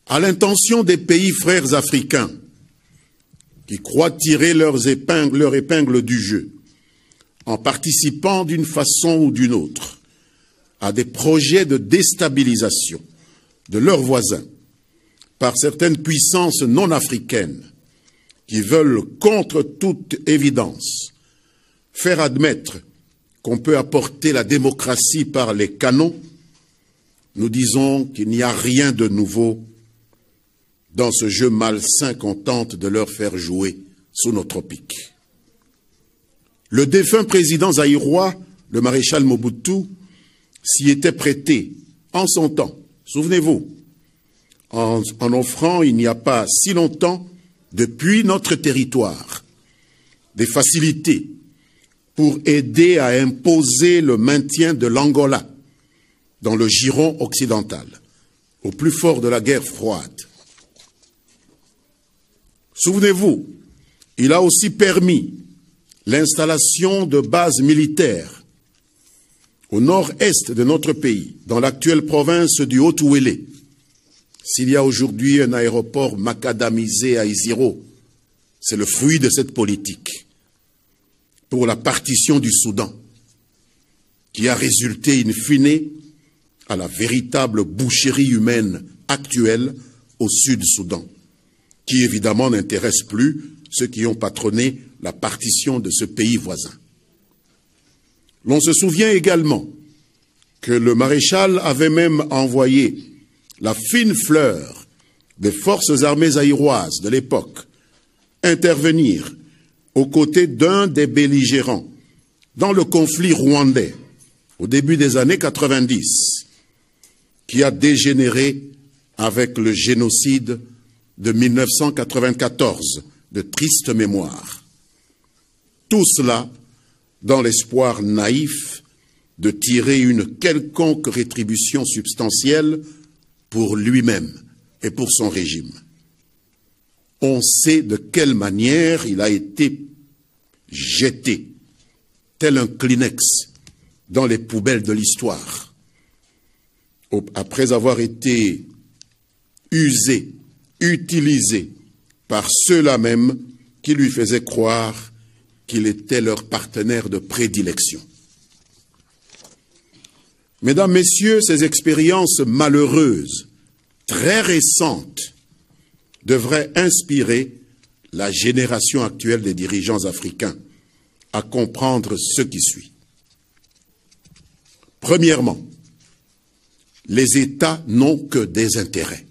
à l'intention des pays frères africains qui croient tirer leur épingle du jeu en participant d'une façon ou d'une autre à des projets de déstabilisation de leurs voisins par certaines puissances non africaines qui veulent, contre toute évidence, faire admettre qu'on peut apporter la démocratie par les canons, nous disons qu'il n'y a rien de nouveau dans ce jeu malsain qu'on tente de leur faire jouer sous nos tropiques. Le défunt président zaïrois, le maréchal Mobutu, s'y était prêté en son temps, souvenez-vous, en offrant il n'y a pas si longtemps, depuis notre territoire, des facilités pour aider à imposer le maintien de l'Angola dans le giron occidental, au plus fort de la guerre froide. Souvenez-vous, il a aussi permis l'installation de bases militaires au nord-est de notre pays, dans l'actuelle province du Haut-Ouélé. S'il y a aujourd'hui un aéroport macadamisé à Isiro, c'est le fruit de cette politique pour la partition du Soudan, qui a résulté in fine à la véritable boucherie humaine actuelle au Sud-Soudan, qui évidemment n'intéresse plus ceux qui ont patronné la partition de ce pays voisin. L'on se souvient également que le maréchal avait même envoyé la fine fleur des forces armées zaïroises de l'époque intervenir aux côtés d'un des belligérants dans le conflit rwandais au début des années 90, qui a dégénéré avec le génocide de 1994, de triste mémoire. Tout cela dans l'espoir naïf de tirer une quelconque rétribution substantielle pour lui-même et pour son régime. On sait de quelle manière il a été jeté, tel un Kleenex, dans les poubelles de l'histoire, après avoir été usé, utilisé par ceux-là même qui lui faisaient croire qu'il était leur partenaire de prédilection. Mesdames, Messieurs, ces expériences malheureuses, très récentes, devraient inspirer la génération actuelle des dirigeants africains à comprendre ce qui suit. Premièrement, les États n'ont que des intérêts,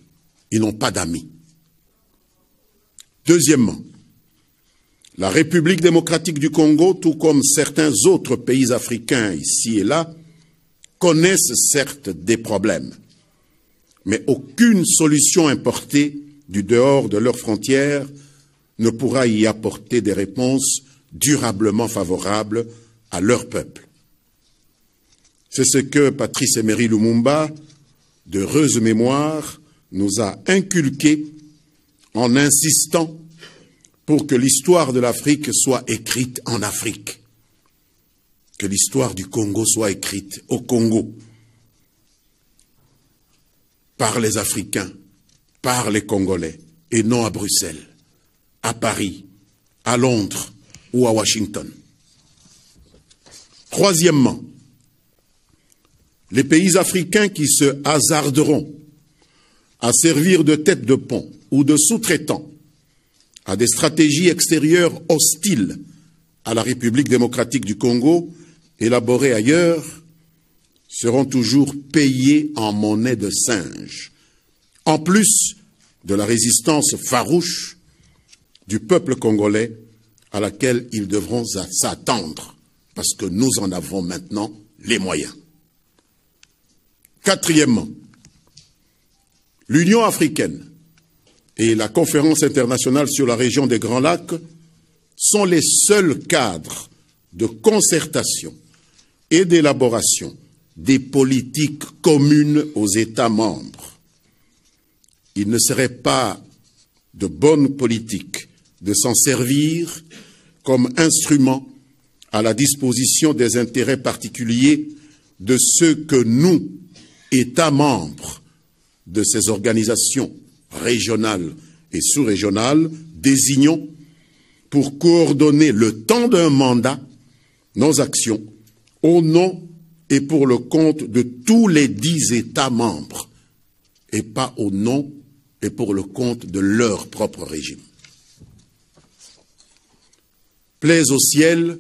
ils n'ont pas d'amis. Deuxièmement, la République démocratique du Congo, tout comme certains autres pays africains ici et là, connaissent certes des problèmes, mais aucune solution importée du dehors de leurs frontières ne pourra y apporter des réponses durablement favorables à leur peuple. C'est ce que Patrice Emery Lumumba, d'heureuse mémoire, nous a inculqué en insistant pour que l'histoire de l'Afrique soit écrite en Afrique, que l'histoire du Congo soit écrite au Congo, par les Africains, par les Congolais, et non à Bruxelles, à Paris, à Londres ou à Washington. Troisièmement, les pays africains qui se hasarderont à servir de tête de pont ou de sous-traitants à des stratégies extérieures hostiles à la République démocratique du Congo, élaborées ailleurs, seront toujours payés en monnaie de singe, en plus de la résistance farouche du peuple congolais à laquelle ils devront s'attendre, parce que nous en avons maintenant les moyens. Quatrièmement, l'Union africaine et la Conférence internationale sur la région des Grands Lacs sont les seuls cadres de concertation et d'élaboration des politiques communes aux États membres. Il ne serait pas de bonne politique de s'en servir comme instrument à la disposition des intérêts particuliers de ceux que nous, États membres de ces organisations régionales et sous-régionales, désignons, pour coordonner le temps d'un mandat, nos actions au nom et pour le compte de tous les 10 États membres, et pas au nom et pour le compte de leur propre régime. Plaise au ciel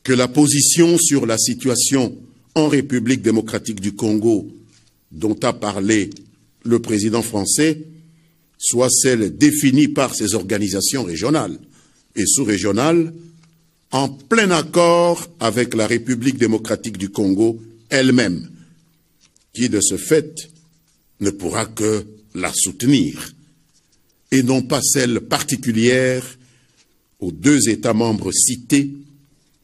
que la position sur la situation en République démocratique du Congo dont a parlé le président français soit celle définie par ces organisations régionales et sous-régionales, en plein accord avec la République démocratique du Congo elle-même, qui de ce fait ne pourra que la soutenir, et non pas celle particulière aux 2 États membres cités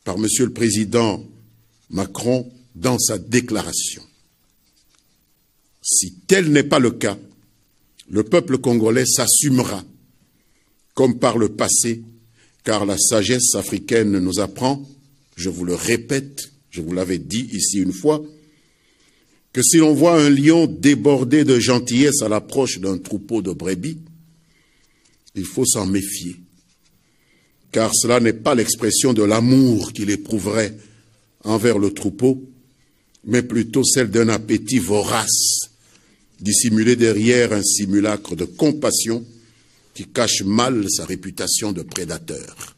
par M. le Président Macron dans sa déclaration. Si tel n'est pas le cas, le peuple congolais s'assumera, comme par le passé, car la sagesse africaine nous apprend, je vous le répète, je vous l'avais dit ici une fois, que si l'on voit un lion débordé de gentillesse à l'approche d'un troupeau de brebis, il faut s'en méfier, car cela n'est pas l'expression de l'amour qu'il éprouverait envers le troupeau, mais plutôt celle d'un appétit vorace, dissimulé derrière un simulacre de compassion qui cache mal sa réputation de prédateur.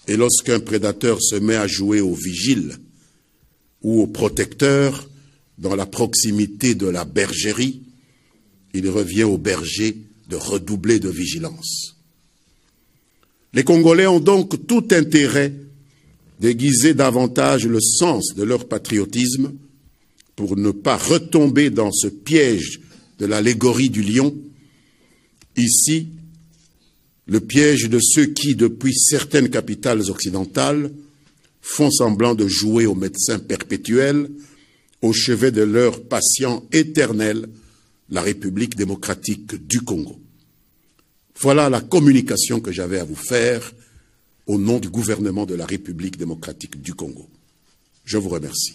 Et lorsqu'un prédateur se met à jouer au vigile ou au protecteur dans la proximité de la bergerie, il revient au berger de redoubler de vigilance. Les Congolais ont donc tout intérêt d'aiguiser davantage le sens de leur patriotisme pour ne pas retomber dans ce piège de l'allégorie du lion. Ici, le piège de ceux qui, depuis certaines capitales occidentales, font semblant de jouer au médecin perpétuel au chevet de leur patient éternel, la République démocratique du Congo. Voilà la communication que j'avais à vous faire au nom du gouvernement de la République démocratique du Congo. Je vous remercie.